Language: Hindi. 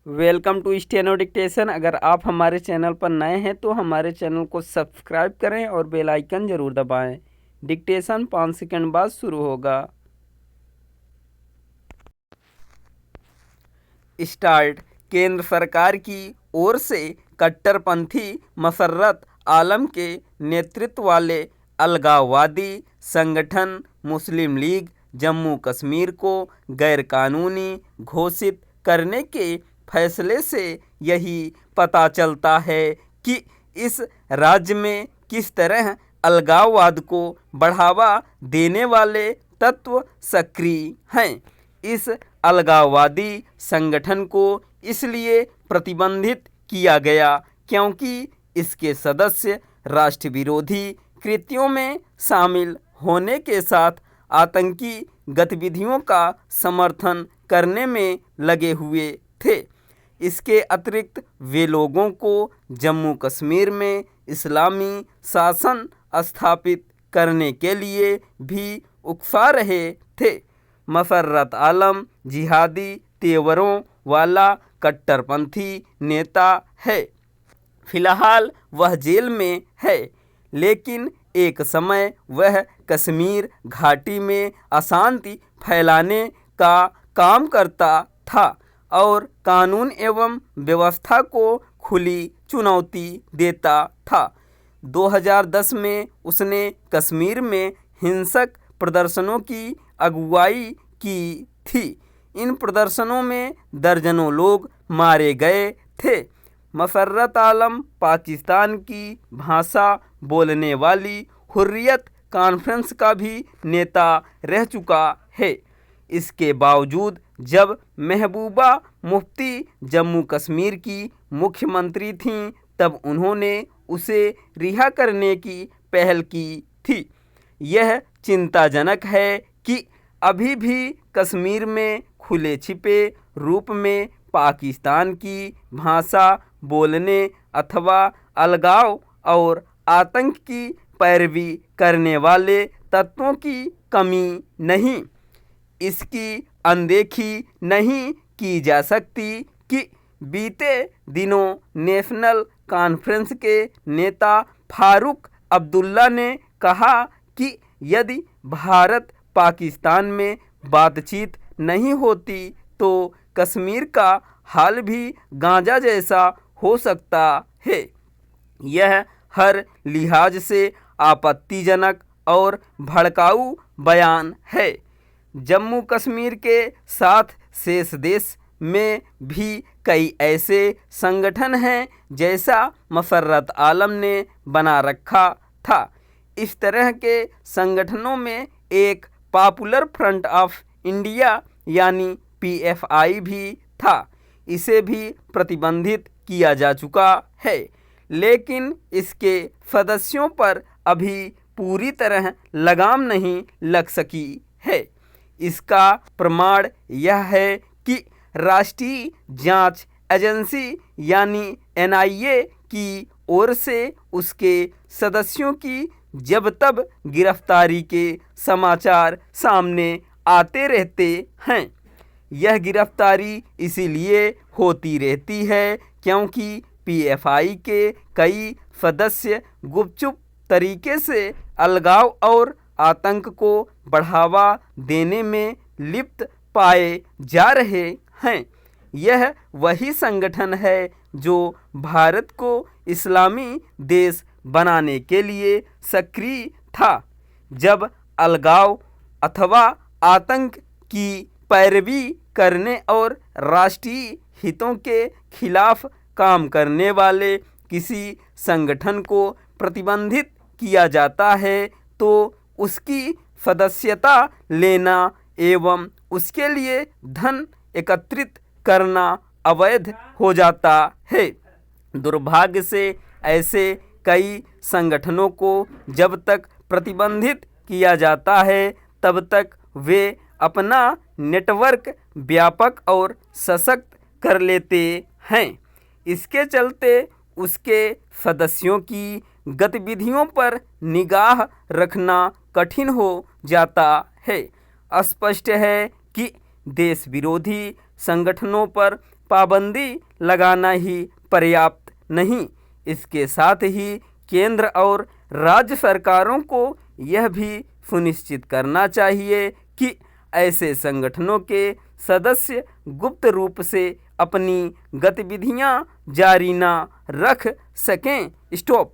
Welcome to steno dictation. अगर आप हमारे चैनल पर नए हैं तो हमारे चैनल को सब्सक्राइब करें और बेल आइकन ज़रूर दबाएं। डिक्टेशन 5 सेकंड बाद शुरू होगा। स्टार्ट। केंद्र सरकार की ओर से कट्टरपंथी मसर्रत आलम के नेतृत्व वाले अलगाववादी संगठन मुस्लिम लीग जम्मू कश्मीर को गैरकानूनी घोषित करने के फैसले से यही पता चलता है कि इस राज्य में किस तरह अलगाववाद को बढ़ावा देने वाले तत्व सक्रिय हैं। इस अलगाववादी संगठन को इसलिए प्रतिबंधित किया गया क्योंकि इसके सदस्य राष्ट्र विरोधी कृत्यों में शामिल होने के साथ आतंकी गतिविधियों का समर्थन करने में लगे हुए थे। इसके अतिरिक्त वे लोगों को जम्मू कश्मीर में इस्लामी शासन स्थापित करने के लिए भी उकसा रहे थे। मसर्रत आलम जिहादी तेवरों वाला कट्टरपंथी नेता है। फिलहाल वह जेल में है, लेकिन एक समय वह कश्मीर घाटी में अशांति फैलाने का काम करता था और कानून एवं व्यवस्था को खुली चुनौती देता था। 2010 में उसने कश्मीर में हिंसक प्रदर्शनों की अगुवाई की थी। इन प्रदर्शनों में दर्जनों लोग मारे गए थे। मसर्रत आलम पाकिस्तान की भाषा बोलने वाली हुर्रियत कॉन्फ्रेंस का भी नेता रह चुका है। इसके बावजूद जब महबूबा मुफ्ती जम्मू कश्मीर की मुख्यमंत्री थीं, तब उन्होंने उसे रिहा करने की पहल की थी। यह चिंताजनक है कि अभी भी कश्मीर में खुले छिपे रूप में पाकिस्तान की भाषा बोलने अथवा अलगाव और आतंक की पैरवी करने वाले तत्वों की कमी नहीं। इसकी अनदेखी नहीं की जा सकती कि बीते दिनों नेशनल कॉन्फ्रेंस के नेता फारूक अब्दुल्ला ने कहा कि यदि भारत पाकिस्तान में बातचीत नहीं होती तो कश्मीर का हाल भी गांजा जैसा हो सकता है। यह हर लिहाज से आपत्तिजनक और भड़काऊ बयान है। जम्मू कश्मीर के साथ शेष देश में भी कई ऐसे संगठन हैं जैसा मसर्रत आलम ने बना रखा था। इस तरह के संगठनों में एक पॉपुलर फ्रंट ऑफ इंडिया यानी PFI भी था। इसे भी प्रतिबंधित किया जा चुका है, लेकिन इसके सदस्यों पर अभी पूरी तरह लगाम नहीं लग सकी है। इसका प्रमाण यह है कि राष्ट्रीय जांच एजेंसी यानी NIA की ओर से उसके सदस्यों की जब तब गिरफ्तारी के समाचार सामने आते रहते हैं। यह गिरफ्तारी इसीलिए होती रहती है क्योंकि PFI के कई सदस्य गुपचुप तरीके से अलगाव और आतंक को बढ़ावा देने में लिप्त पाए जा रहे हैं। यह वही संगठन है जो भारत को इस्लामी देश बनाने के लिए सक्रिय था। जब अलगाव अथवा आतंक की पैरवी करने और राष्ट्रीय हितों के खिलाफ काम करने वाले किसी संगठन को प्रतिबंधित किया जाता है तो उसकी सदस्यता लेना एवं उसके लिए धन एकत्रित करना अवैध हो जाता है। दुर्भाग्य से ऐसे कई संगठनों को जब तक प्रतिबंधित किया जाता है तब तक वे अपना नेटवर्क व्यापक और सशक्त कर लेते हैं। इसके चलते उसके सदस्यों की गतिविधियों पर निगाह रखना कठिन हो जाता है। स्पष्ट है कि देश विरोधी संगठनों पर पाबंदी लगाना ही पर्याप्त नहीं, इसके साथ ही केंद्र और राज्य सरकारों को यह भी सुनिश्चित करना चाहिए कि ऐसे संगठनों के सदस्य गुप्त रूप से अपनी गतिविधियां जारी न रख सकें। स्टॉप।